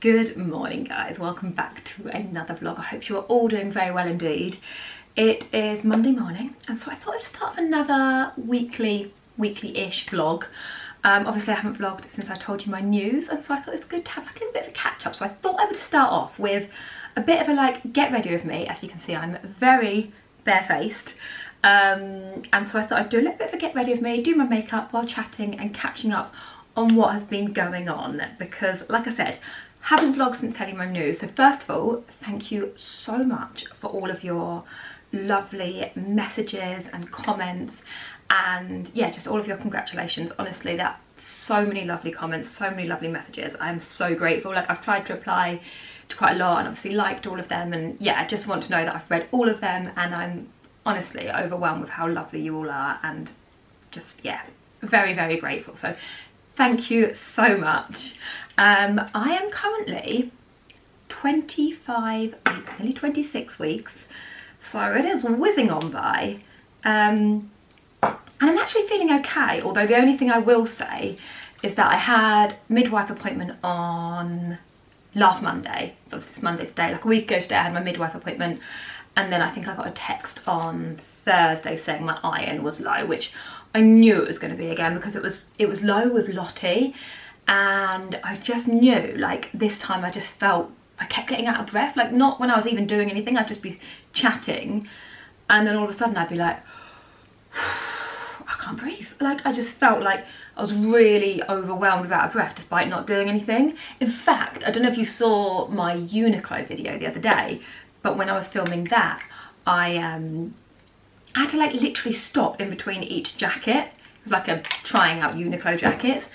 Good morning guys, welcome back to another vlog. I hope you are all doing very well indeed. It is Monday morning and so I thought I'd start another weekly-ish vlog. Obviously I haven't vlogged since I told you my news and so I thought it's good to have like a little bit of a catch up. So I thought I would start off with a bit of a like get ready with me. As you can see I'm very barefaced. And so I thought I'd do a little bit of a get ready with me, do my makeup while chatting and catching up on what has been going on because like I said, haven't vlogged since telling my news. So first of all, thank you so much for all of your lovely messages and comments and yeah, just all of your congratulations. Honestly, that's so many lovely comments, so many lovely messages. I'm so grateful. Like I've tried to reply to quite a lot and obviously liked all of them, and yeah, I just want to know that I've read all of them and I'm honestly overwhelmed with how lovely you all are and just yeah, very, very grateful. So thank you so much. I am currently 25 weeks, nearly 26 weeks, so it is whizzing on by. And I'm actually feeling okay, although the only thing I will say is that I had midwife appointment on last Monday. So obviously it's Monday today, like a week ago today I had my midwife appointment, and then I think I got a text on Thursday saying my iron was low, which I knew it was going to be again because it was low with Lottie, and I just knew like this time I just felt I kept getting out of breath, like not when I was even doing anything, I'd just be chatting and then all of a sudden I'd be like I can't breathe. Like I just felt like I was really overwhelmed with out of breath despite not doing anything. In fact, I don't know if you saw my Uniqlo video the other day, but when I was filming that I had to like literally stop in between each jacket. It was like a trying out Uniqlo jackets,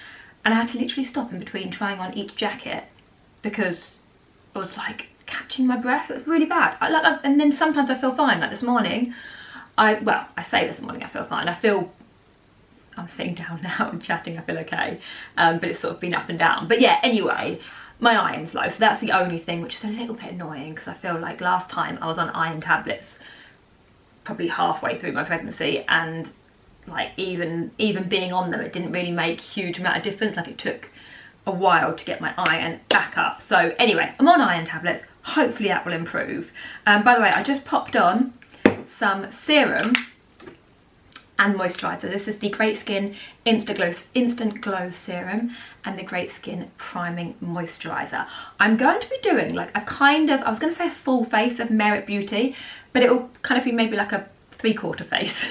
and I had to literally stop in between trying on each jacket because I was like catching my breath. It was really bad. And then sometimes I feel fine. Like this morning, I say this morning I feel fine. I'm sitting down now and chatting, I feel okay, but it's sort of been up and down. But yeah, anyway, my iron's low, so that's the only thing, which is a little bit annoying because I feel like last time I was on iron tablets probably halfway through my pregnancy, and like even being on them, it didn't really make a huge amount of difference. Like it took a while to get my iron back up. So anyway, I'm on iron tablets, hopefully that will improve. By the way, I just popped on some serum and moisturiser. This is the Great Skin Instant Glow Serum and the Great Skin Priming Moisturiser. I'm going to be doing like a kind of, I was going to say a full face of Merit Beauty, but it will kind of be maybe like a 3/4 face.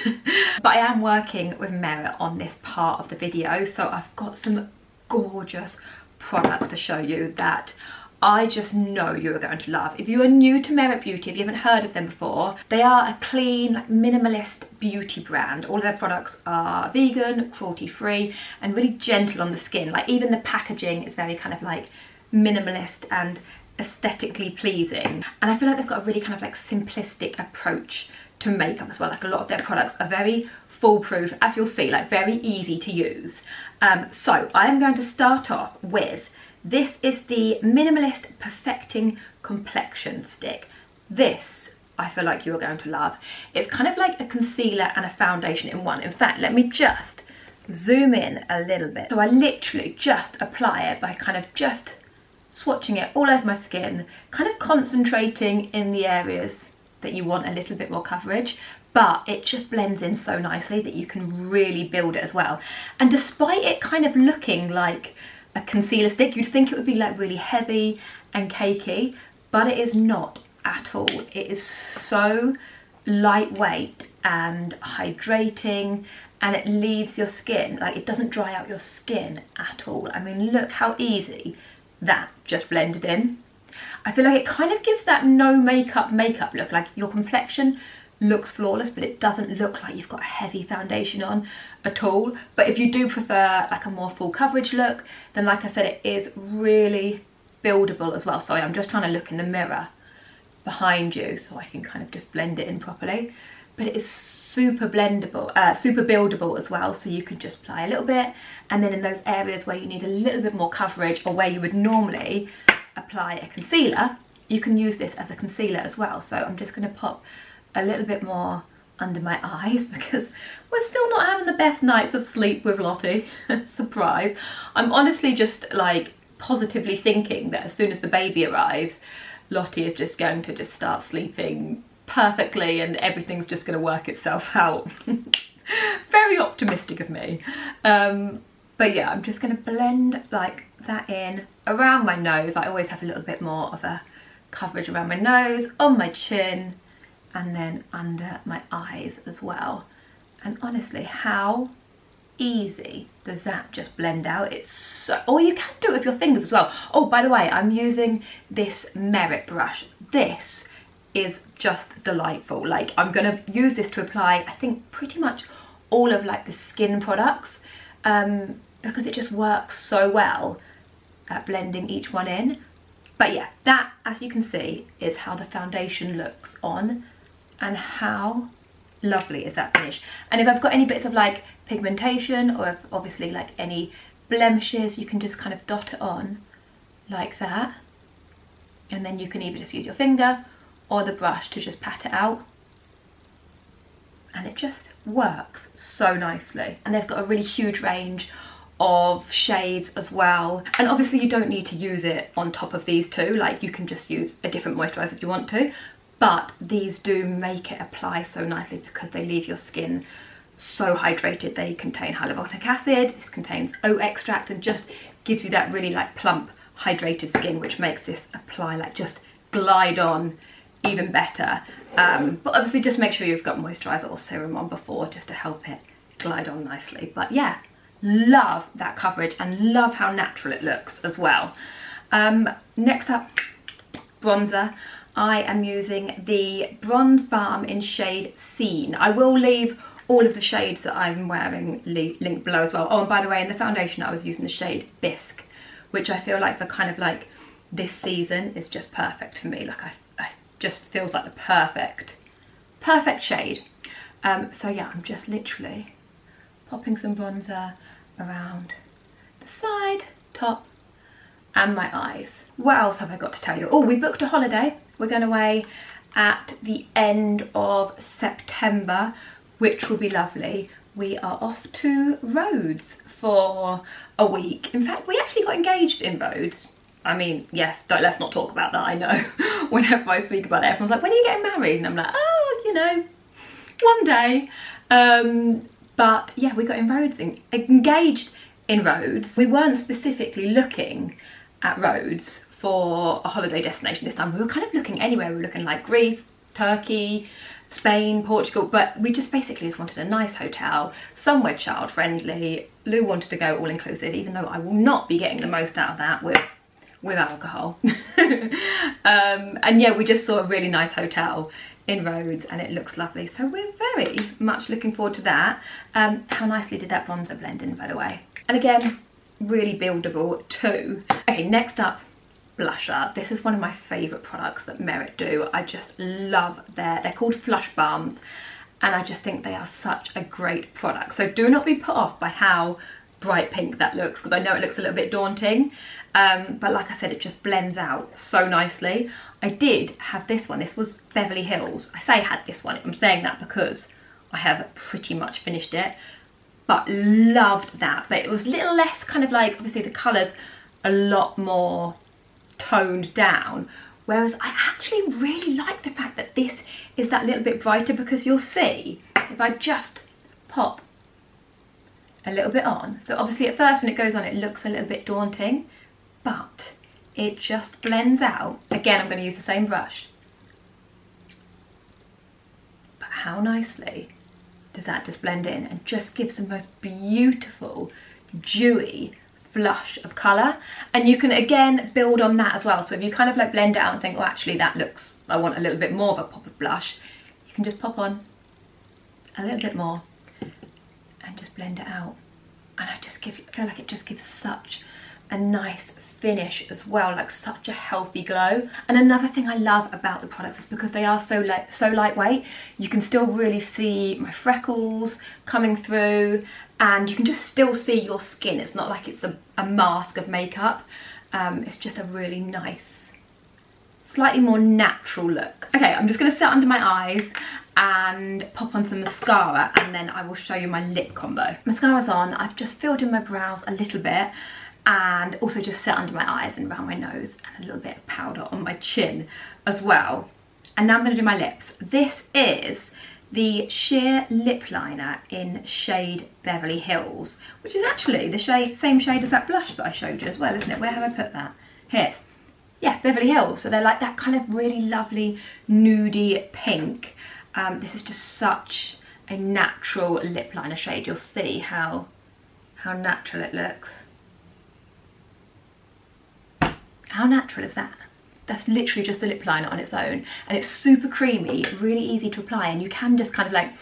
But I am working with Merit on this part of the video, so I've got some gorgeous products to show you that I just know you are going to love. If you are new to Merit Beauty, if you haven't heard of them before, they are a clean, like, minimalist beauty brand. All of their products are vegan, cruelty-free, and really gentle on the skin. Like even the packaging is very kind of like minimalist and aesthetically pleasing. And I feel like they've got a really kind of like simplistic approach to makeup as well. Like a lot of their products are very foolproof, as you'll see, like very easy to use. So I am going to start off with, this is the Minimalist Perfecting Complexion Stick. This I feel like you are going to love. It's kind of like a concealer and a foundation in one. In fact, let me just zoom in a little bit. So I literally just apply it by kind of just swatching it all over my skin, kind of concentrating in the areas that you want a little bit more coverage, but it just blends in so nicely that you can really build it as well. And despite it kind of looking like a concealer stick, you'd think it would be like really heavy and cakey, but it is not at all. It is so lightweight and hydrating, and it leaves your skin, like it doesn't dry out your skin at all. I mean, look how easy that just blended in. I feel like it kind of gives that no makeup look, like your complexion looks flawless but it doesn't look like you've got a heavy foundation on at all. But if you do prefer like a more full coverage look, then like I said, it is really buildable as well. Sorry, I'm just trying to look in the mirror behind you so I can kind of just blend it in properly. But it is super blendable, super buildable as well, so you can just apply a little bit, and then in those areas where you need a little bit more coverage or where you would normally apply a concealer, you can use this as a concealer as well. So I'm just going to pop a little bit more under my eyes because we're still not having the best nights of sleep with Lottie. Surprise. I'm honestly just like positively thinking that as soon as the baby arrives, Lottie is just going to just start sleeping perfectly and everything's just going to work itself out. Very optimistic of me. But yeah, I'm just going to blend like that in around my nose. I always have a little bit more of a coverage around my nose, on my chin, and then under my eyes as well. And honestly, how easy does that just blend out? It's so, or you can do it with your fingers as well. Oh, by the way, I'm using this Merit brush. This is just delightful. Like, I'm gonna use this to apply, I think, pretty much all of like the skin products, because it just works so well at blending each one in. But yeah, that, as you can see, is how the foundation looks on, and how lovely is that finish. And if I've got any bits of like pigmentation, or if obviously like any blemishes, you can just kind of dot it on like that, and then you can either just use your finger or the brush to just pat it out, and it just works so nicely. And they've got a really huge range of shades as well, and obviously you don't need to use it on top of these two, like you can just use a different moisturiser if you want to, but these do make it apply so nicely because they leave your skin so hydrated. They contain hyaluronic acid, this contains oat extract, and just gives you that really like plump hydrated skin, which makes this apply like just glide on even better. But obviously just make sure you've got moisturiser or serum on before, just to help it glide on nicely. But yeah, love that coverage and love how natural it looks as well. Next up, bronzer. I am using the Bronze Balm in shade Scene. I will leave all of the shades that I'm wearing linked below as well. Oh, and by the way, in the foundation I was using the shade Bisque, which I feel like for kind of like this season is just perfect for me. Like I just feels like the perfect shade. So yeah, I'm just literally popping some bronzer around the side, top, and my eyes. What else have I got to tell you? Oh, we booked a holiday. We're going away at the end of September, which will be lovely. We are off to Rhodes for a week. In fact, we actually got engaged in Rhodes. I mean, yes, let's not talk about that, I know. Whenever I speak about it, everyone's like, when are you getting married? And I'm like, oh, you know, one day. But yeah, we got engaged in Rhodes. We weren't specifically looking at Rhodes for a holiday destination this time. We were kind of looking anywhere. We were looking like Greece, Turkey, Spain, Portugal, but we just basically just wanted a nice hotel, somewhere child friendly. Lou wanted to go all inclusive, even though I will not be getting the most out of that with alcohol. And yeah, we just saw a really nice hotel in Rhodes and it looks lovely, so we're very much looking forward to that. How nicely did that bronzer blend in, by the way? And again, really buildable too. Okay, next up, blusher. This is one of my favourite products that Merit do. I just love they're called Flush Balms, and I just think they are such a great product. So do not be put off by how bright pink that looks, because I know it looks a little bit daunting, but like I said, it just blends out so nicely. I did have this one. This was Beverly Hills. I say I had this one, I'm saying that because I have pretty much finished it, but loved that. But it was a little less kind of like, obviously the colours a lot more toned down, whereas I actually really like the fact that this is that little bit brighter, because you'll see if I just pop a little bit on. So obviously at first when it goes on it looks a little bit daunting, but it just blends out. Again, I'm going to use the same brush, but how nicely does that just blend in and just gives the most beautiful dewy flush of colour. And you can again build on that as well. So if you kind of like blend it out and think, oh actually that looks, I want a little bit more of a pop of blush, you can just pop on a little bit more and just blend it out. And I feel like it just gives such a nice finish as well, like such a healthy glow. And another thing I love about the products is because they are so lightweight, you can still really see my freckles coming through, and you can just still see your skin. It's not like it's a mask of makeup. It's just a really nice, slightly more natural look. Okay, I'm just going to sit under my eyes and pop on some mascara, and then I will show you my lip combo. Mascara's on. I've just filled in my brows a little bit, and also just set under my eyes and around my nose, and a little bit of powder on my chin as well. And now I'm going to do my lips. This is the sheer lip liner in shade Beverly Hills, which is actually the same shade as that blush that I showed you as well, isn't it? Where have I put that? Here. Yeah, Beverly Hills. So they're like that kind of really lovely nudie pink. This is just such a natural lip liner shade. You'll see how natural it looks. How natural is that? That's literally just a lip liner on its own, and it's super creamy, really easy to apply, and you can just kind of like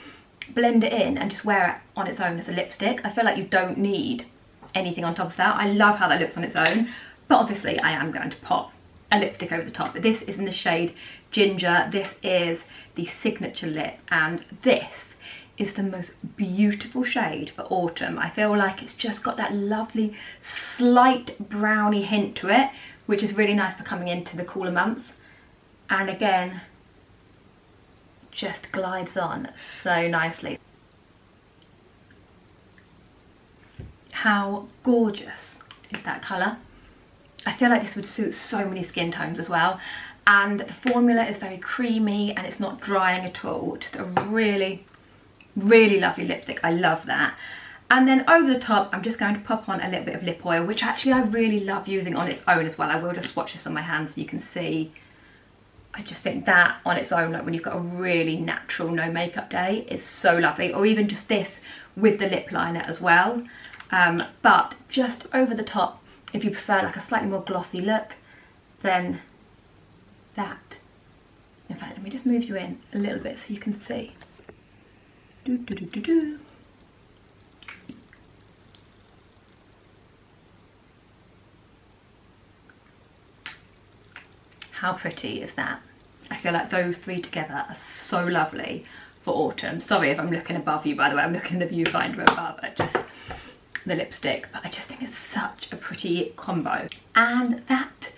blend it in and just wear it on its own as a lipstick. I feel like you don't need anything on top of that. I love how that looks on its own, but obviously I am going to pop a lipstick over the top. But this is in the shade Ginger. This is the signature lip, and this is the most beautiful shade for autumn. I feel like it's just got that lovely slight browny hint to it, which is really nice for coming into the cooler months. And again, just glides on so nicely. How gorgeous is that colour? I feel like this would suit so many skin tones as well. And the formula is very creamy and it's not drying at all. Just a really, really lovely lipstick. I love that. And then over the top, I'm just going to pop on a little bit of lip oil, which actually I really love using on its own as well. I will just swatch this on my hands so you can see. I just think that on its own, like when you've got a really natural no makeup day, is so lovely. Or even just this with the lip liner as well. But just over the top, if you prefer like a slightly more glossy look, then that. In fact, let me just move you in a little bit so you can see. Do, do, do, do, do. How pretty is that? I feel like those three together are so lovely for autumn. Sorry if I'm looking above you, by the way. I'm looking in the viewfinder above at just the lipstick, but I just think it's such a pretty combo. And that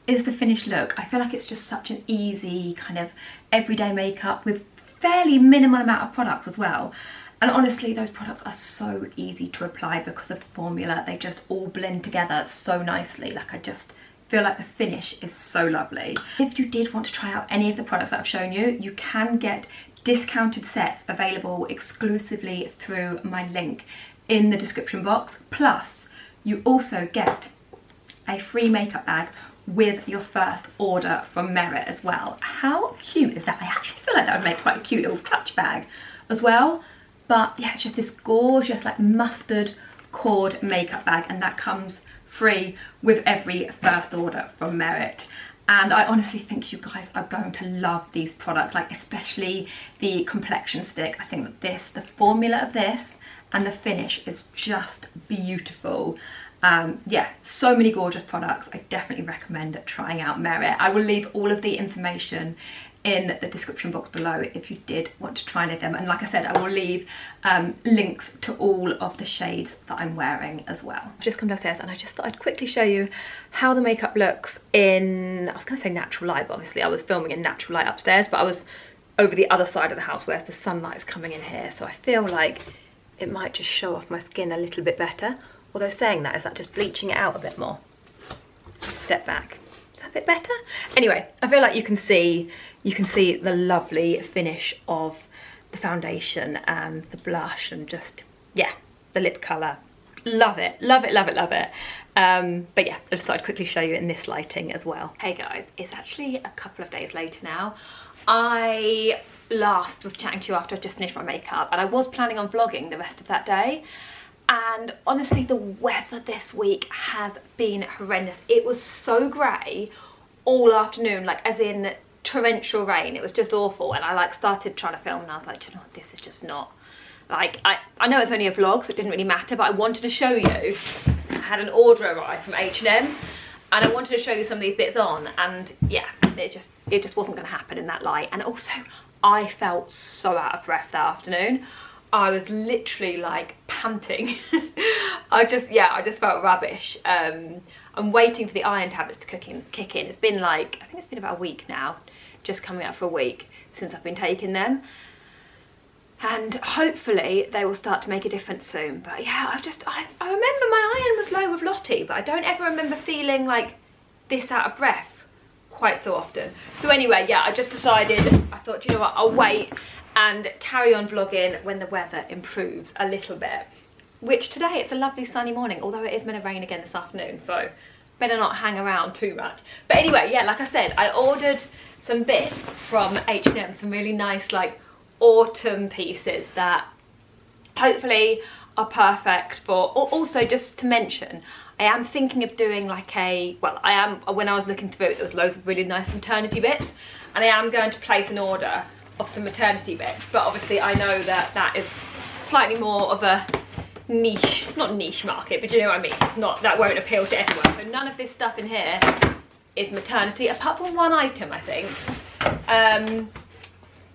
is the finished look. I feel like it's just such an easy kind of everyday makeup with fairly minimal amount of products as well. And honestly, those products are so easy to apply because of the formula. They just all blend together so nicely. Like, I just feel like the finish is so lovely. If you did want to try out any of the products that I've shown you, you can get discounted sets available exclusively through my link in the description box. Plus, you also get a free makeup bag with your first order from Merit as well. How cute is that? I actually feel like that would make quite a cute little clutch bag as well. But yeah, it's just this gorgeous like mustard cord makeup bag, and that comes free with every first order from Merit. And I honestly think you guys are going to love these products, like especially the complexion stick. I think that this, the formula of this and the finish is just beautiful. Yeah, so many gorgeous products. I definitely recommend trying out Merit. I will leave all of the information in the description box below if you did want to try any of them, and like I said, I will leave links to all of the shades that I'm wearing as well. I've just come downstairs and I just thought I'd quickly show you how the makeup looks in, I was going to say natural light, but obviously I was filming in natural light upstairs, but I was over the other side of the house where the sunlight is coming in here, so I feel like it might just show off my skin a little bit better. Although saying that, is that just bleaching it out a bit more? Step back. Is that a bit better? Anyway, I feel like you can see the lovely finish of the foundation and the blush and just, yeah, the lip colour. Love it, love it, love it, love it. But yeah, I just thought I'd quickly show you in this lighting as well. Hey guys, it's actually a couple of days later now. I last was chatting to you after I just finished my makeup, and I was planning on vlogging the rest of that day. And honestly, the weather this week has been horrendous. It was so grey all afternoon, like as in torrential rain. It was just awful, and I like started trying to film and I was like, you know what, this is just not, like, I know it's only a vlog so it didn't really matter, but I wanted to show you. I had an order arrive from H&M and I wanted to show you some of these bits on, and yeah, it just wasn't going to happen in that light. And also I felt so out of breath that afternoon. I was literally like panting. I just felt rubbish. I'm waiting for the iron tablets to kick in. It's been like, I think it's been about a week now, just coming up for a week since I've been taking them. and hopefully they will start to make a difference soon. But yeah, I remember my iron was low with Lottie, but I don't ever remember feeling like this out of breath quite so often. So anyway, yeah, I just decided, I thought, you know what, I'll wait and carry on vlogging when the weather improves a little bit. Which today, it's a lovely sunny morning, although it is meant to rain again this afternoon, so better not hang around too much. But anyway, yeah, like I said, I ordered some bits from H&M, some really nice like autumn pieces that hopefully are perfect for, or also just to mention, I am thinking of doing like when I was looking through it, there was loads of really nice maternity bits, and I am going to place an order of some maternity bits, but obviously I know that that is slightly more of a niche, not niche market, but you know what I mean, it's not, that won't appeal to everyone. So none of this stuff in here is maternity, apart from one item, I think.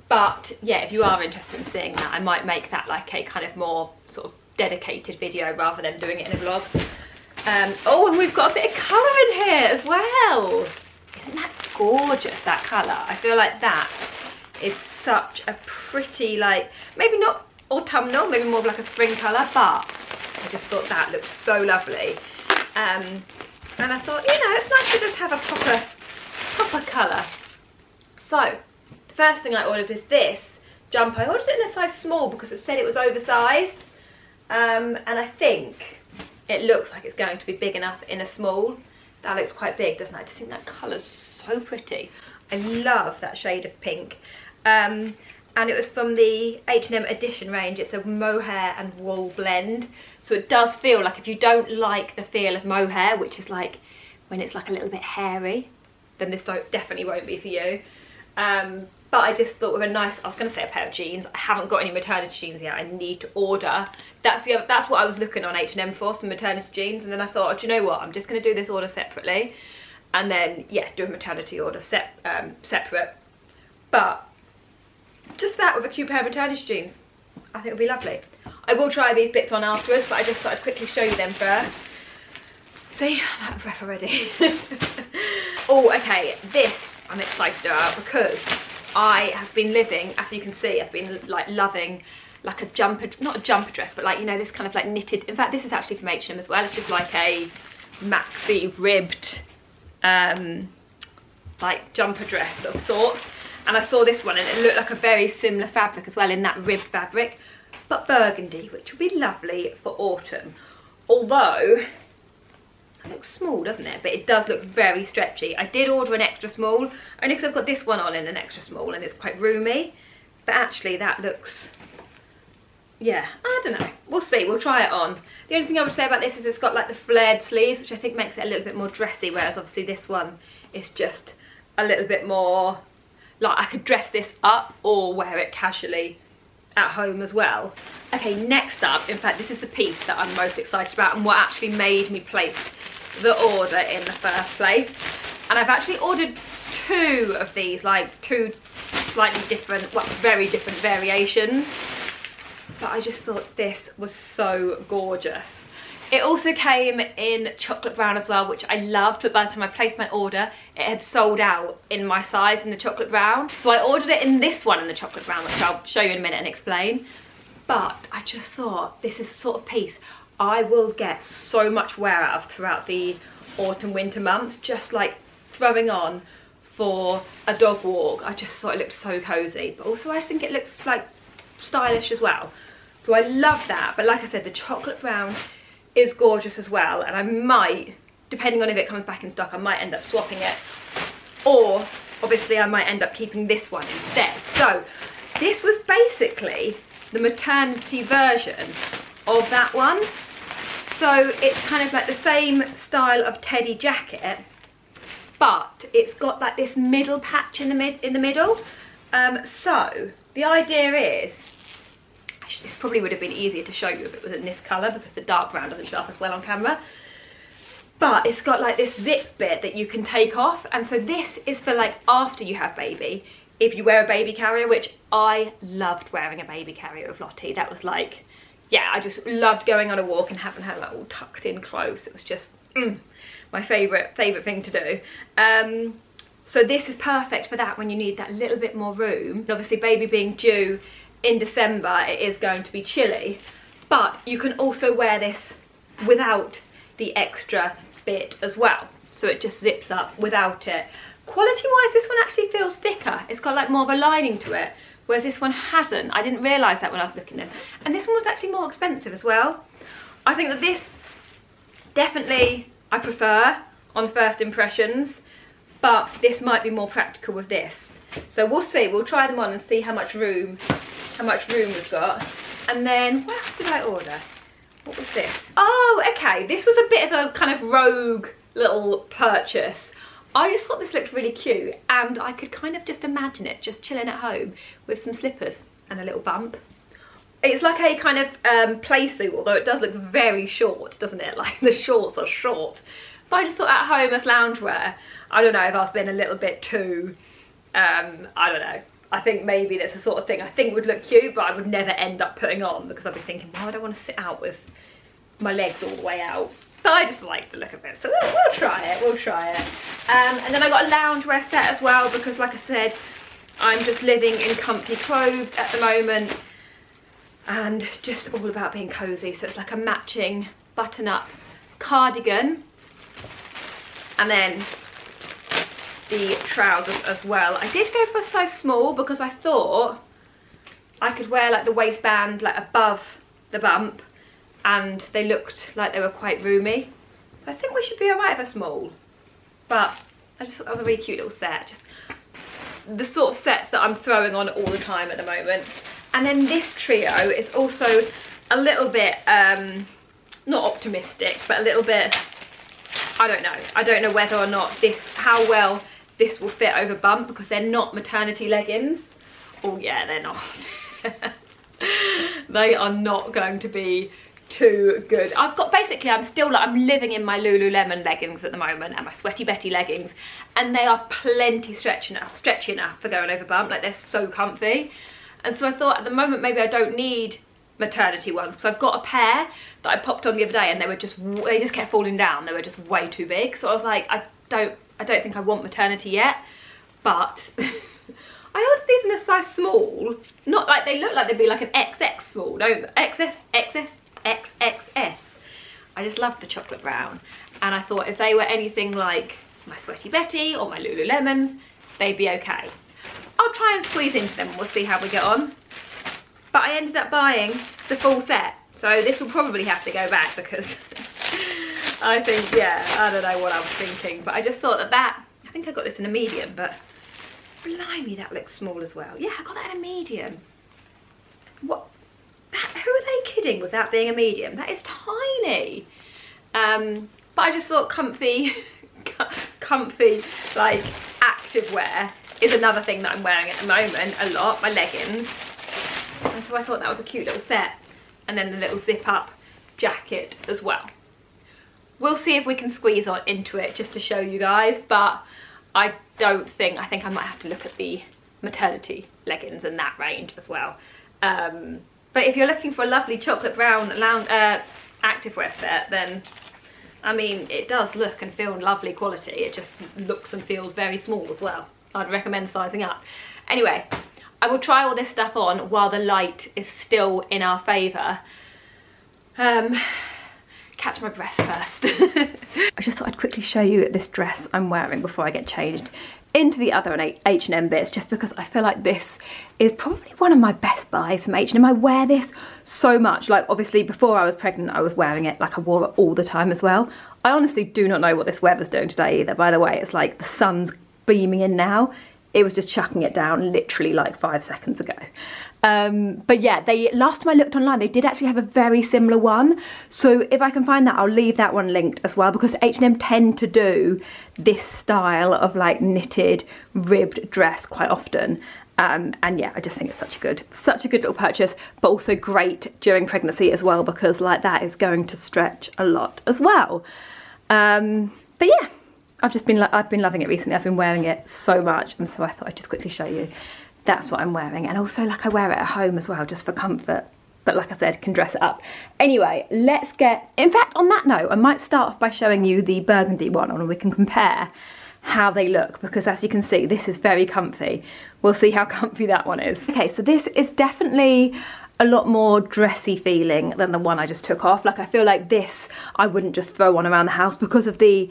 But yeah, if you are interested in seeing that, I might make that like a kind of more sort of dedicated video rather than doing it in a vlog. Oh, and we've got a bit of colour in here as well. Isn't that gorgeous, that colour? I feel like that is such a pretty, like, maybe not autumnal, maybe more of like a spring colour, but I just thought that looked so lovely. And I thought, you know, it's nice to just have a proper colour. So, the first thing I ordered is this jumper. I ordered it in a size small because it said it was oversized. And I think it looks like it's going to be big enough in a small. That looks quite big, doesn't it? I just think that colour's so pretty. I love that shade of pink. And it was from the H&M Edition range. It's a mohair and wool blend. So it does feel like, if you don't like the feel of mohair, which is like when it's like a little bit hairy, then this definitely won't be for you. But I just thought with a nice, I was going to say a pair of jeans. I haven't got any maternity jeans yet. I need to order. That's what I was looking on H&M for, some maternity jeans. And then I thought, oh, do you know what? I'm just going to do this order separately. And then, yeah, do a maternity order separate. But just that with a cute pair of maternity jeans, I think it would be lovely. I will try these bits on afterwards, but I just thought I'd quickly show you them first. See, I'm out of breath already. Oh, okay, this I'm excited about because I have been living, as you can see, I've been like loving like a jumper, not a jumper dress, but like, you know, this kind of like knitted, in fact this is actually from H&M as well. It's just like a maxi ribbed like jumper dress of sorts. And I saw this one and it looked like a very similar fabric as well, in that ribbed fabric, but burgundy, which would be lovely for autumn. Although it looks small, doesn't it? But it does look very stretchy. I did order an extra small, only because I've got this one on in an extra small and it's quite roomy. But actually that looks, yeah, I don't know. We'll see, we'll try it on. The only thing I would say about this is it's got like the flared sleeves, which I think makes it a little bit more dressy, whereas obviously this one is just a little bit more, like I could dress this up or wear it casually at home as well. Okay, next up, in fact this is the piece that I'm most excited about and what actually made me place the order in the first place. And I've actually ordered two of these, like two slightly different, well, very different variations, but I just thought this was so gorgeous. It also came in chocolate brown as well, which I loved, but by the time I placed my order, it had sold out in my size in the chocolate brown. So I ordered it in this one in the chocolate brown, which I'll show you in a minute and explain. But I just thought this is the sort of piece I will get so much wear out of throughout the autumn winter months, just like throwing on for a dog walk. I just thought it looked so cozy, but also I think it looks like stylish as well. So I love that. But like I said, the chocolate brown is gorgeous as well, and I might, depending on if it comes back in stock, I might end up swapping it, or obviously I might end up keeping this one instead. So this was basically the maternity version of that one. So it's kind of like the same style of teddy jacket, but it's got like this middle patch in the middle. So the idea is, actually this probably would have been easier to show you if it was in this colour, because the dark brown doesn't show up as well on camera. But it's got like this zip bit that you can take off, and so this is for like after you have baby, if you wear a baby carrier, which I loved wearing a baby carrier with Lottie. That was like, yeah, I just loved going on a walk and having her like all tucked in close. It was just my favourite thing to do. So this is perfect for that when you need that little bit more room. And obviously baby being due in December it is going to be chilly, but you can also wear this without the extra bit as well. So it just zips up without it. Quality wise, this one actually feels thicker. It's got like more of a lining to it, whereas this one hasn't. I didn't realise that when I was looking at it. And this one was actually more expensive as well. I think that this definitely I prefer on first impressions, but this might be more practical with this. So we'll see, we'll try them on and see how much room we've got. And then, what else did I order? What was this? Oh, okay, this was a bit of a kind of rogue little purchase. I just thought this looked really cute, and I could kind of just imagine it just chilling at home with some slippers and a little bump. It's like a kind of play suit, although it does look very short, doesn't it? Like the shorts are short. But I just thought at home as loungewear, I don't know if I was being a little bit too, I don't know. I think maybe that's the sort of thing I think would look cute, but I would never end up putting on because I'd be thinking, well, I don't want to sit out with my legs all the way out. But I just like the look of it, so we'll try it, we'll try it. And then I got a loungewear set as well because, like I said, I'm just living in comfy clothes at the moment and just all about being cozy. So it's like a matching button-up cardigan and then the trousers as well. I did go for a size small because I thought I could wear like the waistband like above the bump, and they looked like they were quite roomy. So I think we should be alright for small. But I just thought that was a really cute little set. Just the sort of sets that I'm throwing on all the time at the moment. And then this trio is also a little bit, not optimistic, but a little bit, I don't know. I don't know whether or not how well this will fit over bump because they're not maternity leggings. Oh yeah, they're not. They are not going to be too good. Basically I'm living in my Lululemon leggings at the moment and my Sweaty Betty leggings, and they are plenty stretchy enough for going over bump. Like, they're so comfy. And so I thought at the moment maybe I don't need maternity ones because I've got a pair that I popped on the other day and they just kept falling down. They were just way too big. So I was like, I don't think I want maternity yet. But I ordered these in a size small. Not like they look like they'd be like an XX small, don't XS, XXS. I just love the chocolate brown, and I thought if they were anything like my Sweaty Betty or my Lululemons, they'd be okay. I'll try and squeeze into them and we'll see how we get on. But I ended up buying the full set, so this will probably have to go back because I think, yeah, I don't know what I was thinking, but I just thought I think I got this in a medium, but blimey, that looks small as well. Yeah, I got that in a medium. What? Who are they kidding with that being a medium? That is tiny. But I just thought comfy like active wear is another thing that I'm wearing at the moment a lot, my leggings. And so I thought that was a cute little set. And then the little zip up jacket as well. We'll see if we can squeeze on into it just to show you guys, but I think I might have to look at the maternity leggings in that range as well. But if you're looking for a lovely chocolate brown activewear set, then, I mean, it does look and feel lovely quality. It just looks and feels very small as well. I'd recommend sizing up. Anyway, I will try all this stuff on while the light is still in our favour. Catch my breath first. I just thought I'd quickly show you this dress I'm wearing before I get changed into the other H&M bits, just because I feel like this is probably one of my best buys from H&M. I wear this so much. Like, obviously before I was pregnant I was wearing it, like I wore it all the time as well. I honestly do not know what this weather's doing today either, by the way. It's like the sun's beaming in now. It was just chucking it down literally like 5 seconds ago. But yeah, last time I looked online, they did actually have a very similar one. So if I can find that, I'll leave that one linked as well, because H&M tend to do this style of like knitted, ribbed dress quite often. And yeah, I just think it's such a good little purchase, but also great during pregnancy as well, because like that is going to stretch a lot as well. But yeah. I've been loving it recently. I've been wearing it so much, and so I thought I'd just quickly show you. That's what I'm wearing, and also like I wear it at home as well, just for comfort. But like I said, can dress it up. Anyway, let's get. In fact, on that note, I might start off by showing you the burgundy one, and we can compare how they look, because as you can see, this is very comfy. We'll see how comfy that one is. Okay, so this is definitely a lot more dressy feeling than the one I just took off. Like, I feel like this I wouldn't just throw on around the house because of the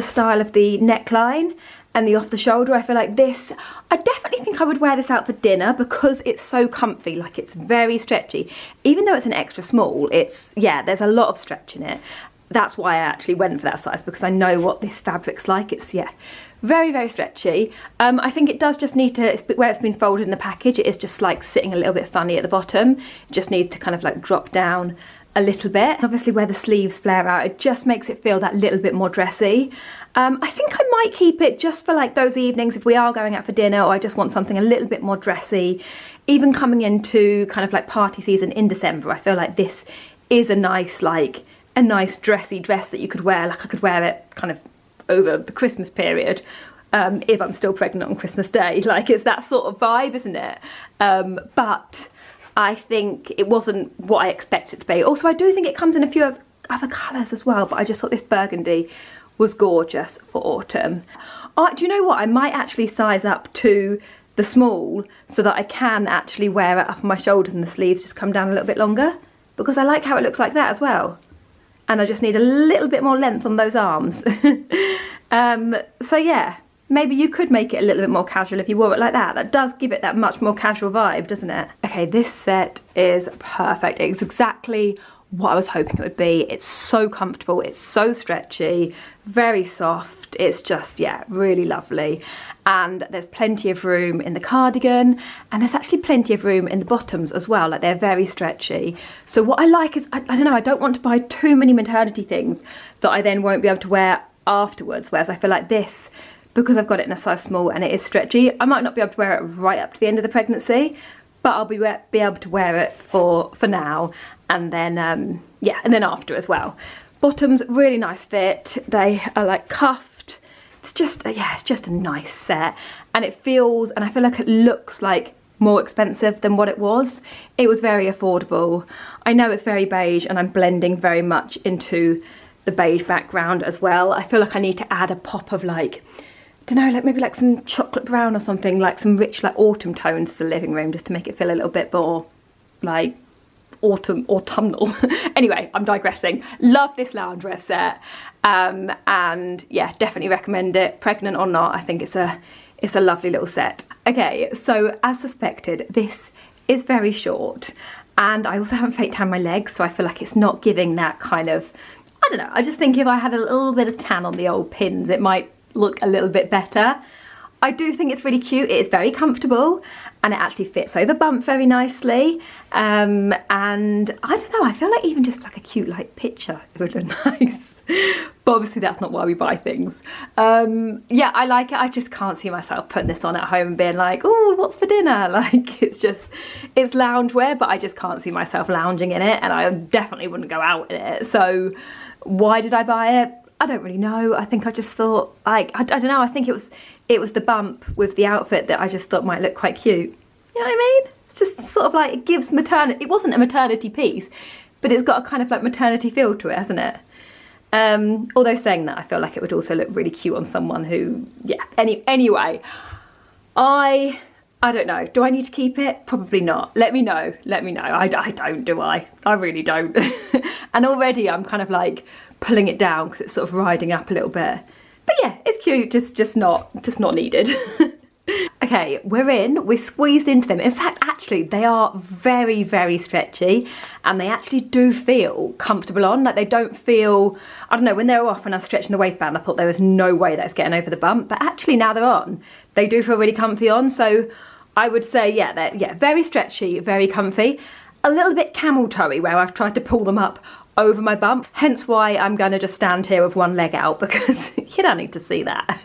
style of the neckline and the off the shoulder. I feel like this, I definitely think I would wear this out for dinner because it's so comfy. Like, it's very stretchy. Even though it's an extra small, it's, yeah, there's a lot of stretch in it. That's why I actually went for that size, because I know what this fabric's like. It's, yeah, very, very stretchy. I think it does just need to, where it's been folded in the package, it is just like sitting a little bit funny at the bottom. It just needs to kind of like drop down a little bit. Obviously where the sleeves flare out, it just makes it feel that little bit more dressy. I think I might keep it just for like those evenings if we are going out for dinner, or I just want something a little bit more dressy. Even coming into kind of like party season in December, I feel like this is a nice, like, a nice dressy dress that you could wear. Like, I could wear it kind of over the Christmas period, if I'm still pregnant on Christmas Day. Like, it's that sort of vibe, isn't it? But I think it wasn't what I expected it to be. Also, I do think it comes in a few other colours as well, but I just thought this burgundy was gorgeous for autumn. Oh, do you know what? I might actually size up to the small so that I can actually wear it up on my shoulders and the sleeves just come down a little bit longer, because I like how it looks like that as well. And I just need a little bit more length on those arms. So yeah, maybe you could make it a little bit more casual if you wore it like that. That does give it that much more casual vibe, doesn't it? Okay, this set is perfect. It's exactly what I was hoping it would be. It's so comfortable, it's so stretchy, very soft. It's just, yeah, really lovely. And there's plenty of room in the cardigan, and there's actually plenty of room in the bottoms as well. Like, they're very stretchy. So what I like is, I don't know, I don't want to buy too many maternity things that I then won't be able to wear afterwards, whereas I feel like this, because I've got it in a size small and it is stretchy, I might not be able to wear it right up to the end of the pregnancy, but I'll be able to wear it for now, and then yeah, and then after as well. Bottoms, really nice fit. They are like cuffed. It's just, yeah, it's just a nice set, and it feels, and I feel like it looks like more expensive than what it was. It was very affordable. I know it's very beige, and I'm blending very much into the beige background as well. I feel like I need to add a pop of, like, I don't know, like maybe like some chocolate brown or something, like some rich like autumn tones to the living room, just to make it feel a little bit more like autumnal. Anyway, I'm digressing. Love this loungewear set, and yeah, definitely recommend it, pregnant or not. I think it's a lovely little set. Okay, so as suspected, this is very short, and I also haven't fake tanned my legs, so I feel like it's not giving that kind of, I don't know, I just think if I had a little bit of tan on the old pins, it might look a little bit better. I do think it's really cute. It is very comfortable, and it actually fits over bump very nicely. And I don't know, I feel like even just like a cute like picture, it would look nice. But obviously that's not why we buy things. Yeah, I like it. I just can't see myself putting this on at home and being like, oh, what's for dinner? Like, it's loungewear, but I just can't see myself lounging in it, and I definitely wouldn't go out in it. So why did I buy it? I don't really know. I think I just thought, like, I don't know, I think it was the bump with the outfit that I just thought might look quite cute. You know what I mean? It's just sort of like, it gives maternity, it wasn't a maternity piece, but it's got a kind of like maternity feel to it, hasn't it? Although saying that, I feel like it would also look really cute on someone who, yeah, anyway, I don't know. Do I need to keep it? Probably not. Let me know. Let me know. I don't, do I? I really don't. And already I'm kind of like pulling it down because it's sort of riding up a little bit. But yeah, it's cute, just not needed. Okay, we're squeezed into them. In fact, actually, they are very, very stretchy, and they actually do feel comfortable on. Like, they don't feel, I don't know, when they were off and I was stretching the waistband, I thought there was no way that's getting over the bump, but actually now they're on, they do feel really comfy on. So I would say, yeah, they're very stretchy, very comfy, a little bit camel toe-y where I've tried to pull them up over my bump, hence why I'm gonna just stand here with one leg out, because you don't need to see that.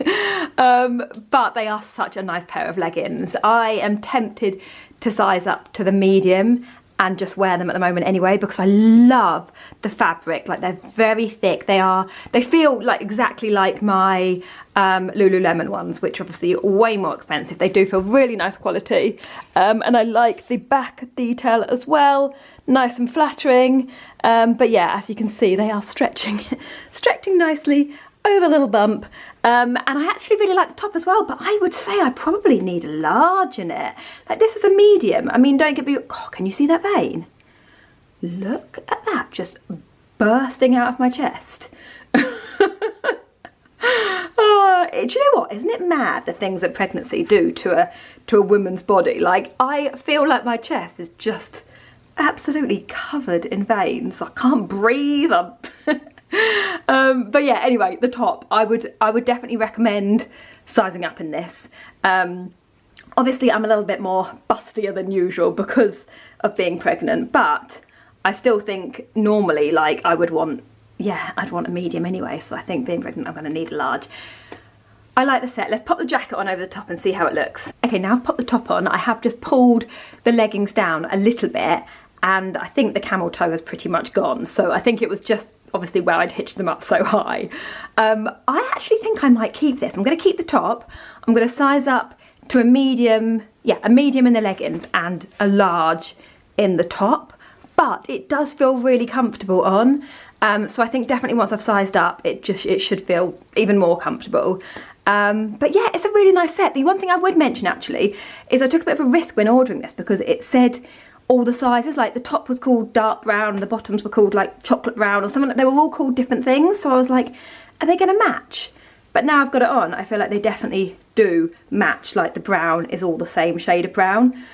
But they are such a nice pair of leggings. I am tempted to size up to the medium and just wear them at the moment anyway, because I love the fabric. Like, they're very thick. They feel like exactly like my Lululemon ones, which are obviously way more expensive. They do feel really nice quality, and I like the back detail as well, nice and flattering. But yeah, as you can see, they are stretching nicely over little bump. And I actually really like the top as well, but I would say I probably need a large in it. Like, this is a medium. I mean, don't get me, oh, can you see that vein? Look at that, just bursting out of my chest. Oh, do you know what? Isn't it mad the things that pregnancy do to a woman's body? Like, I feel like my chest is just absolutely covered in veins. I can't breathe. But yeah, anyway, the top, I would definitely recommend sizing up in this. Obviously, I'm a little bit more bustier than usual because of being pregnant, but I still think normally, like, I would want, yeah, I'd want a medium anyway, so I think being pregnant, I'm going to need a large. I like the set. Let's pop the jacket on over the top and see how it looks. Okay, now I've popped the top on. I have just pulled the leggings down a little bit, and I think the camel toe has pretty much gone, so I think it was just obviously where I'd hitched them up so high. I actually think I might keep this. I'm going to keep the top. I'm going to size up to a medium, yeah, a medium in the leggings and a large in the top, but it does feel really comfortable on. So I think definitely once I've sized up, it should feel even more comfortable. But yeah, it's a really nice set. The one thing I would mention actually is I took a bit of a risk when ordering this because it said all the sizes, like the top was called dark brown, the bottoms were called like chocolate brown or something. They were all called different things. So I was like, are they going to match? But now I've got it on, I feel like they definitely do match. Like the brown is all the same shade of brown.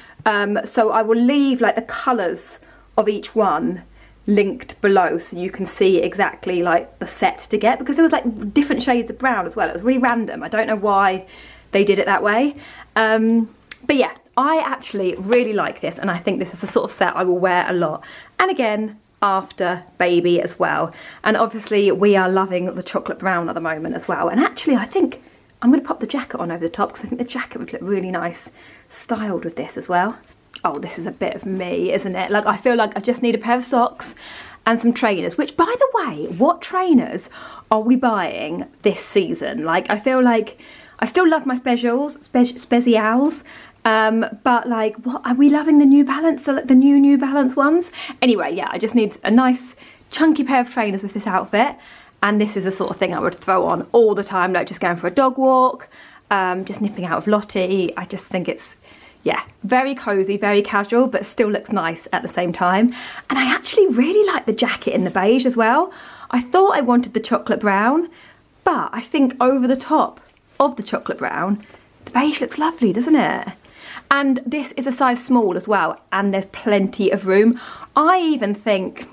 So I will leave like the colours of each one linked below so you can see exactly like the set to get, because there was like different shades of brown as well. It was really random. I don't know why they did it that way. But yeah, I actually really like this, and I think this is the sort of set I will wear a lot. And again, after baby as well. And obviously we are loving the chocolate brown at the moment as well. And actually I think I'm going to pop the jacket on over the top because I think the jacket would look really nice styled with this as well. Oh, this is a bit of me, isn't it? Like, I feel like I just need a pair of socks and some trainers, which, by the way, what trainers are we buying this season? Like, I feel like I still love my specials, but like, what are we loving? The New Balance, the New Balance ones? Anyway, yeah, I just need a nice chunky pair of trainers with this outfit, and this is the sort of thing I would throw on all the time, like just going for a dog walk, just nipping out of Lottie. I just think it's, yeah, very cozy, very casual, but still looks nice at the same time. And I actually really like the jacket in the beige as well. I thought I wanted the chocolate brown, but I think over the top of the chocolate brown, the beige looks lovely, doesn't it? And this is a size small as well, and there's plenty of room. I even think,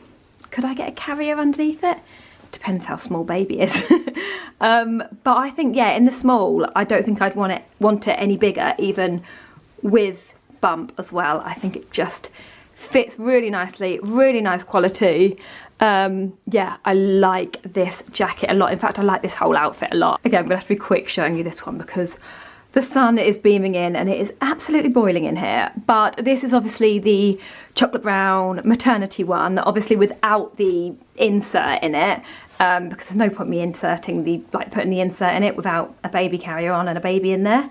could I get a carrier underneath it? Depends how small baby is. But I think, yeah, in the small, I don't think I'd want it any bigger, even with bump as well. I think it just fits really nicely, really nice quality. Yeah, I like this jacket a lot. In fact, I like this whole outfit a lot. Again, I'm gonna have to be quick showing you this one because the sun is beaming in and it is absolutely boiling in here. But this is obviously the chocolate brown maternity one, obviously without the insert in it, because there's no point me inserting putting the insert in it without a baby carrier on and a baby in there.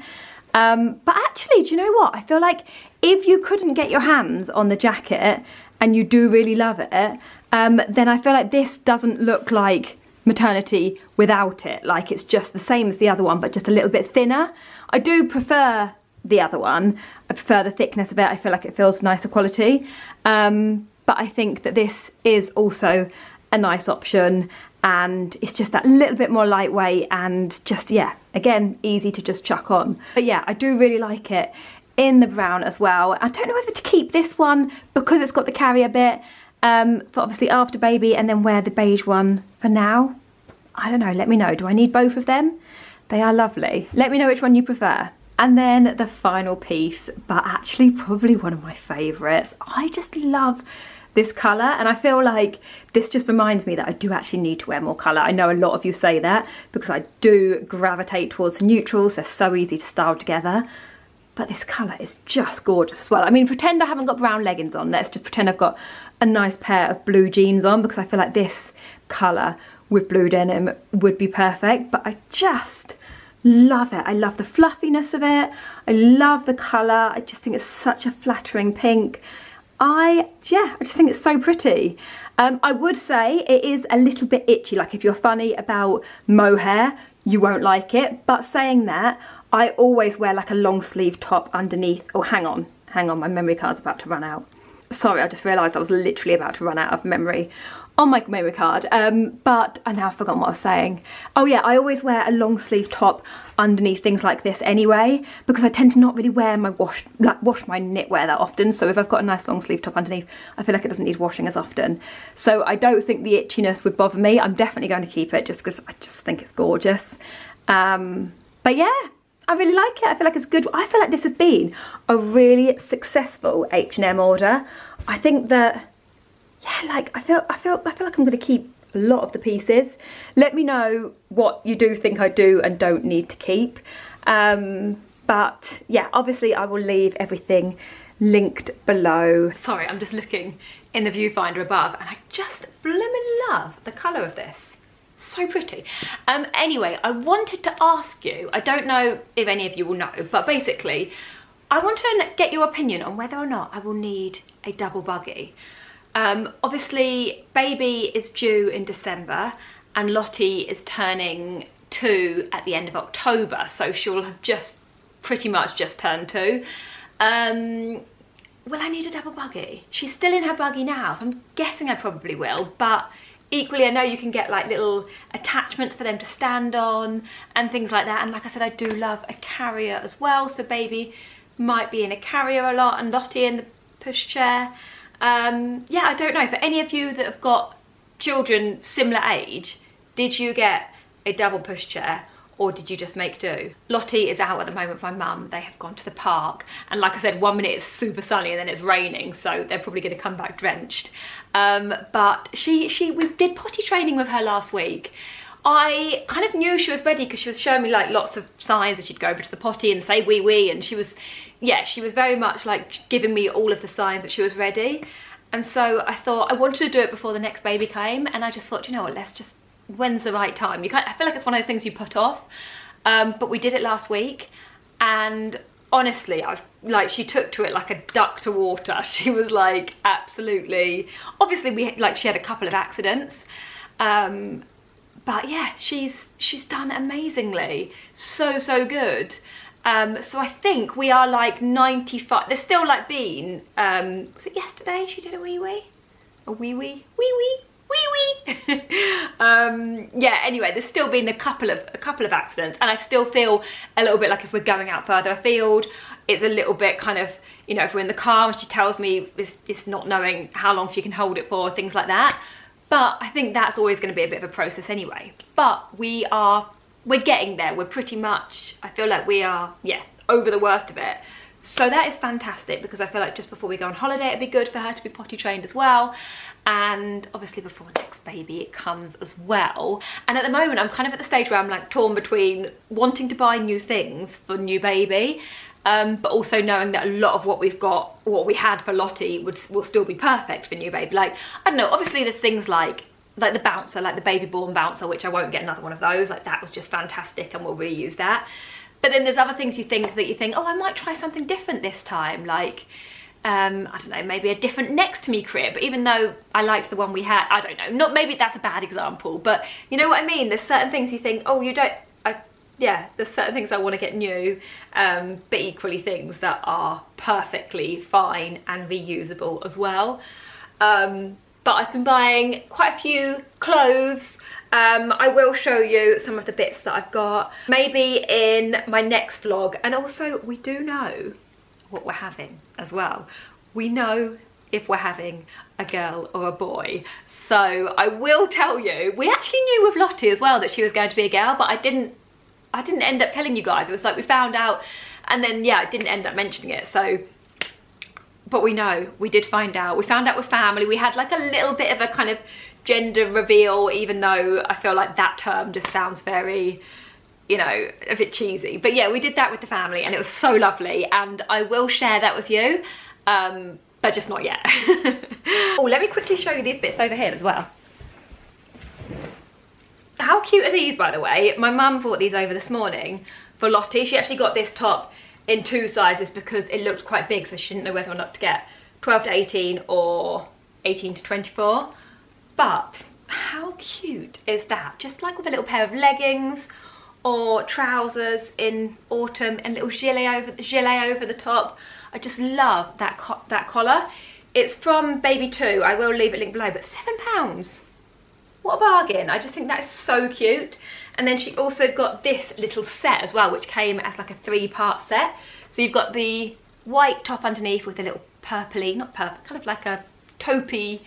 But actually, do you know what? I feel like if you couldn't get your hands on the jacket and you do really love it, then I feel like this doesn't look like maternity without it. Like, it's just the same as the other one, but just a little bit thinner. I do prefer the other one. I prefer the thickness of it. I feel like it feels nicer quality. But I think that this is also a nice option, and it's just that little bit more lightweight and just, yeah, again, easy to just chuck on. But yeah, I do really like it in the brown as well. I don't know whether to keep this one because it's got the carrier bit for obviously after baby, and then wear the beige one for now. I don't know, let me know. Do I need both of them? They are lovely. Let me know which one you prefer. And then the final piece, but actually probably one of my favourites. I just love this colour, and I feel like this just reminds me that I do actually need to wear more colour. I know a lot of you say that because I do gravitate towards the neutrals. They're so easy to style together. But this colour is just gorgeous as well. I mean, pretend I haven't got brown leggings on. Let's just pretend I've got a nice pair of blue jeans on, because I feel like this colour with blue denim would be perfect. But I just love it. I love the fluffiness of it. I love the colour. I just think it's such a flattering pink. I just think it's so pretty. I would say it is a little bit itchy, like if you're funny about mohair, you won't like it. But saying that, I always wear like a long sleeve top underneath. Oh, hang on, my memory card's about to run out. Sorry, I just realised I was literally about to run out of memory on my memory card. But I now forgotten what I was saying. Oh yeah, I always wear a long sleeve top underneath things like this anyway, because I tend to not really wear my wash my knitwear that often. So if I've got a nice long sleeve top underneath, I feel like it doesn't need washing as often. So I don't think the itchiness would bother me. I'm definitely going to keep it just because I just think it's gorgeous. But yeah, I really like it. I feel like it's good. I feel like this has been a really successful H&M order. I think that, yeah, like I feel like I'm going to keep a lot of the pieces. Let me know what you do think I do and don't need to keep. But yeah, obviously I will leave everything linked below. Sorry, I'm just looking in the viewfinder above and I just blimmin' love the colour of this. So pretty. Anyway, I wanted to ask you, I don't know if any of you will know, but basically I want to get your opinion on whether or not I will need a double buggy. Obviously baby is due in December and Lottie is turning 2 at the end of October, so she'll have just pretty much just turned 2. Will I need a double buggy? She's still in her buggy now, so I'm guessing I probably will, but equally I know you can get like little attachments for them to stand on and things like that, and like I said, I do love a carrier as well, so baby might be in a carrier a lot and Lottie in the pushchair. Yeah, I don't know, for any of you that have got children similar age, did you get a double pushchair or did you just make do? Lottie is out at the moment with my mum. They have gone to the park, and like I said, 1 minute it's super sunny and then it's raining, so they're probably going to come back drenched. But we did potty training with her last week. I kind of knew she was ready because she was showing me like lots of signs that she'd go over to the potty and say wee wee, and she was very much like giving me all of the signs that she was ready. And so I thought I wanted to do it before the next baby came, and I just thought, you know what, let's just, when's the right time? I feel like it's one of those things you put off. But we did it last week, and honestly, she took to it like a duck to water. She was like absolutely, obviously she had a couple of accidents, but yeah, she's done amazingly. So good. So I think we are like 95. There's still like been, was it yesterday she did a wee wee? A wee wee? Wee wee? Wee wee! Yeah, anyway, there's still been a couple of accidents, and I still feel a little bit like if we're going out further afield, it's a little bit kind of, you know, if we're in the car and she tells me it's not knowing how long she can hold it for, things like that. But I think that's always going to be a bit of a process anyway. But we're getting there. We're pretty much, I feel like we are, yeah, over the worst of it. So that is fantastic, because I feel like just before we go on holiday, it'd be good for her to be potty trained as well. And obviously before next baby it comes as well. And at the moment I'm kind of at the stage where I'm like torn between wanting to buy new things for new baby, but also knowing that a lot of what we had for Lottie will still be perfect for new baby. Like, I don't know, obviously there's things like the bouncer, like the baby born bouncer, which I won't get another one of those. Like, that was just fantastic and we'll reuse that. But then there's other things you think, oh, I might try something different this time. Like, I don't know, maybe a different next to me crib, even though I liked the one we had. I don't know, maybe that's a bad example, but you know what I mean? There's certain things you think, oh, yeah, there's certain things I want to get new, but equally things that are perfectly fine and reusable as well. But I've been buying quite a few clothes. I will show you some of the bits that I've got, maybe in my next vlog. And also, we do know what we're having as well. We know if we're having a girl or a boy. So I will tell you, we actually knew with Lottie as well that she was going to be a girl, but I didn't end up telling you guys. It was like we found out, and then yeah, I didn't end up mentioning it. So, but we know, we did find out. We found out with family. We had like a little bit of a kind of gender reveal, even though I feel like that term just sounds very, you know, a bit cheesy. But yeah, we did that with the family and it was so lovely, and I will share that with you, but just not yet. Oh, let me quickly show you these bits over here as well. How cute are these, by the way? My mum bought these over this morning for Lottie. She actually got this top in 2 sizes because it looked quite big, so she didn't know whether or not to get 12 to 18 or 18 to 24. But how cute is that? Just like with a little pair of leggings or trousers in autumn and little gilet over the top. I just love that collar. It's from Baby 2, I will leave it linked below, but £7. What a bargain. I just think that is so cute. And then she also got this little set as well, which came as like a 3-part set. So you've got the white top underneath with a little purpley, not purple, kind of like a taupey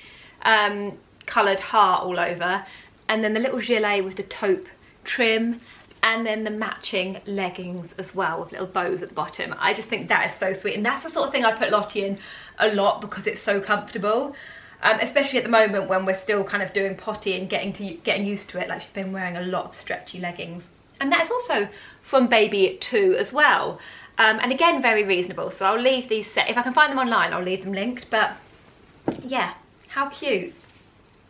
coloured heart all over. And then the little gilet with the taupe trim. And then the matching leggings as well with little bows at the bottom. I just think that is so sweet. And that's the sort of thing I put Lottie in a lot because it's so comfortable. Especially at the moment when we're still kind of doing potty and getting used to it. Like, she's been wearing a lot of stretchy leggings. And that is also from Baby 2 as well. And again, very reasonable. So I'll leave these set. If I can find them online, I'll leave them linked. But yeah, how cute.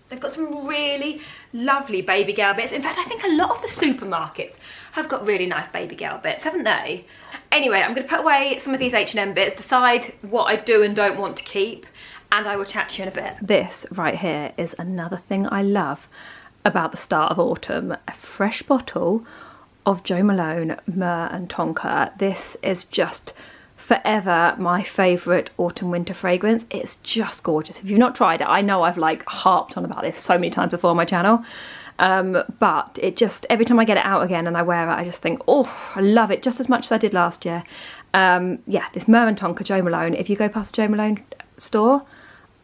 They've got some really lovely baby girl bits. In fact, I think a lot of the supermarkets have got really nice baby girl bits, haven't they? Anyway, I'm going to put away some of these H&M bits, decide what I do and don't want to keep, and I will chat to you in a bit. This right here is another thing I love about the start of autumn. A fresh bottle of Jo Malone Myrrh and Tonka. This is just forever my favourite autumn winter fragrance. It's just gorgeous. If you've not tried it, I know I've like harped on about this so many times before on my channel, but it just, every time I get it out again and I wear it, I just think, oh, I love it just as much as I did last year. Yeah, this Myrrh and Tonka Jo Malone. If you go past the Jo Malone store,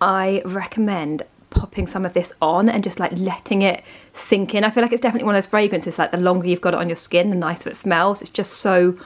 I recommend popping some of this on and just like letting it sink in. I feel like it's definitely one of those fragrances, like the longer you've got it on your skin, the nicer it smells. It's just so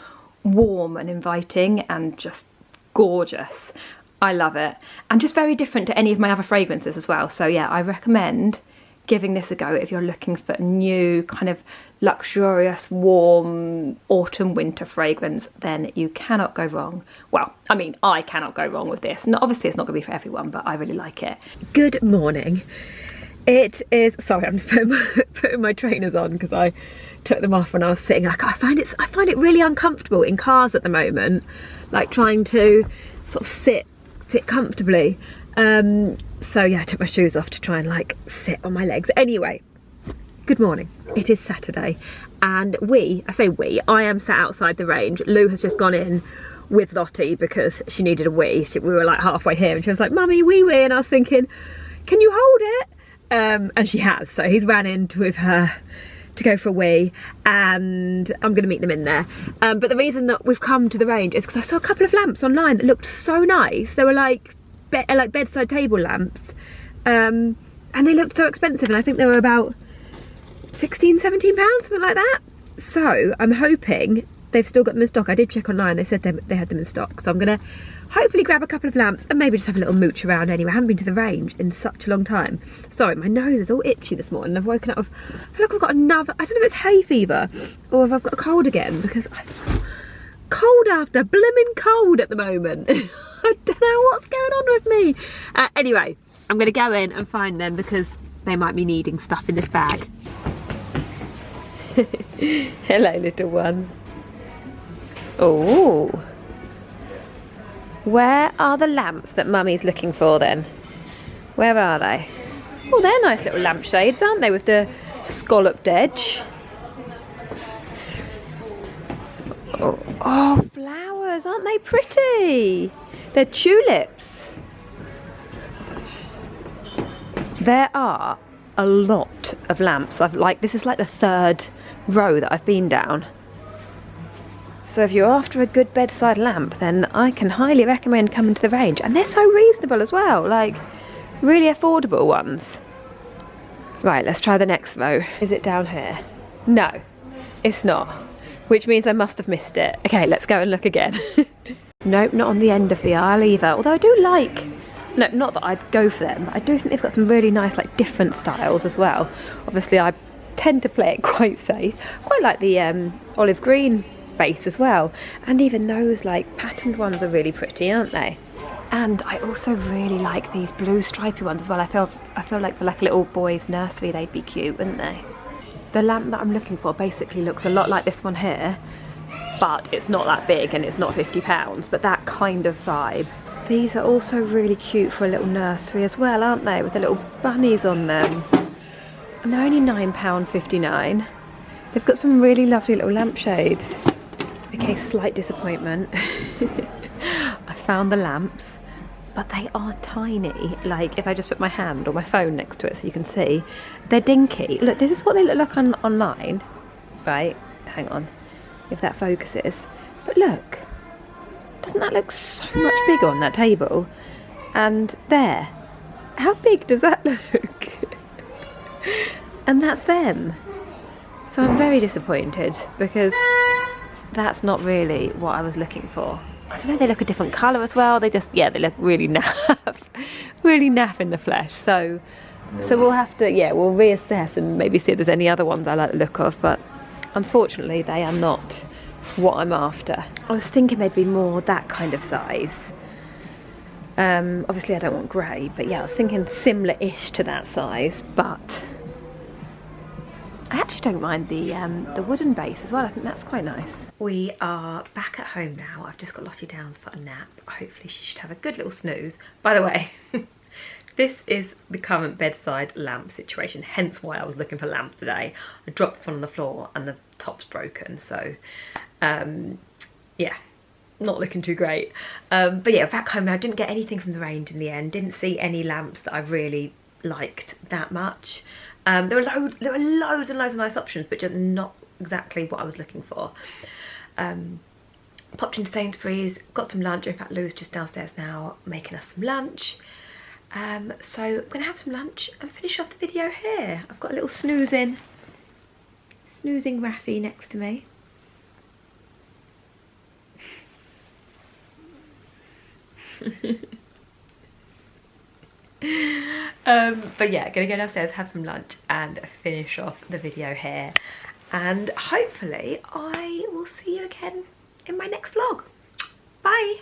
warm and inviting and just gorgeous. I love it, and just very different to any of my other fragrances as well. So yeah, I recommend giving this a go if you're looking for a new kind of luxurious, warm autumn winter fragrance. Then you cannot go wrong. Well, I mean, I cannot go wrong with this. Now, obviously it's not going to be for everyone, but I really like it. Good morning. It is, sorry, I'm just putting my trainers on because I took them off when I was sitting. Like, I find it really uncomfortable in cars at the moment, like trying to sort of sit comfortably. So yeah, I took my shoes off to try and like sit on my legs. Anyway, good morning. It is Saturday, and I am sat outside the range. Lou has just gone in with Lottie because she needed a wee. We were like halfway here and she was like, "Mummy, wee wee," and I was thinking, can you hold it? And she has, so he's ran in with her to go for a wee, and I'm going to meet them in there. But the reason that we've come to the range is because I saw a couple of lamps online that looked so nice. They were like bedside table lamps, and they looked so expensive, and I think they were about £16, £17, something like that. So I'm hoping they've still got them in stock. I did check online, they said they had them in stock, so I'm going to hopefully grab a couple of lamps and maybe just have a little mooch around anyway. I haven't been to the range in such a long time. Sorry, my nose is all itchy this morning. I've woken up with, I feel like I've got another, I don't know if it's hay fever or if I've got a cold again, because I'm cold after blooming cold at the moment. I don't know what's going on with me. Anyway, I'm going to go in and find them because they might be needing stuff in this bag. Hello, little one. Oh. Where are the lamps that Mummy's looking for then? Where are they? Oh, they're nice little lampshades, aren't they, with the scalloped edge? Oh, flowers, aren't they pretty? They're tulips. There are a lot of lamps. This is like the third row that I've been down. So if you're after a good bedside lamp, then I can highly recommend coming to the range. And they're so reasonable as well, like really affordable ones. Right, let's try the next row. Is it down here? No, it's not, which means I must have missed it. Okay, let's go and look again. Nope, not on the end of the aisle either. Although I do like, no, not that I'd go for them, but I do think they've got some really nice, like different styles as well. Obviously I tend to play it quite safe. Quite like the olive green base as well, and even those like patterned ones are really pretty, aren't they? And I also really like these blue stripy ones as well. I feel like for like a little boy's nursery they'd be cute, wouldn't they? The lamp that I'm looking for basically looks a lot like this one here, but it's not that big and it's not £50, but that kind of vibe. These are also really cute for a little nursery as well, aren't they? With the little bunnies on them. And they're only £9.59. They've got some really lovely little lampshades. Okay, slight disappointment. I found the lamps, but they are tiny. Like, if I just put my hand or my phone next to it so you can see, they're dinky. Look, this is what they look like online. Right, hang on, if that focuses. But look, doesn't that look so much bigger on that table? And there, how big does that look? And that's them. So I'm very disappointed because that's not really what I was looking for. I don't know, they look a different colour as well. They just, yeah, they look really naff. Really naff in the flesh. So we'll have to, yeah, we'll reassess and maybe see if there's any other ones I like the look of. But unfortunately, they are not what I'm after. I was thinking they'd be more that kind of size. Obviously I don't want grey, but yeah, I was thinking similar-ish to that size, but I actually don't mind the wooden base as well. I think that's quite nice. We are back at home now. I've just got Lottie down for a nap. Hopefully she should have a good little snooze. By the way, this is the current bedside lamp situation, hence why I was looking for lamps today. I dropped one on the floor and the top's broken, so yeah, not looking too great. But yeah, back home now. Didn't get anything from the range in the end. Didn't see any lamps that I really liked that much. There were loads and loads of nice options, but just not exactly what I was looking for. Popped into Sainsbury's, got some lunch. In fact, Lou's just downstairs now making us some lunch. So I'm gonna have some lunch and finish off the video here. I've got a little snoozing Raffy next to me. But yeah, gonna go downstairs, have some lunch and finish off the video here, and hopefully I will see you again in my next vlog. Bye.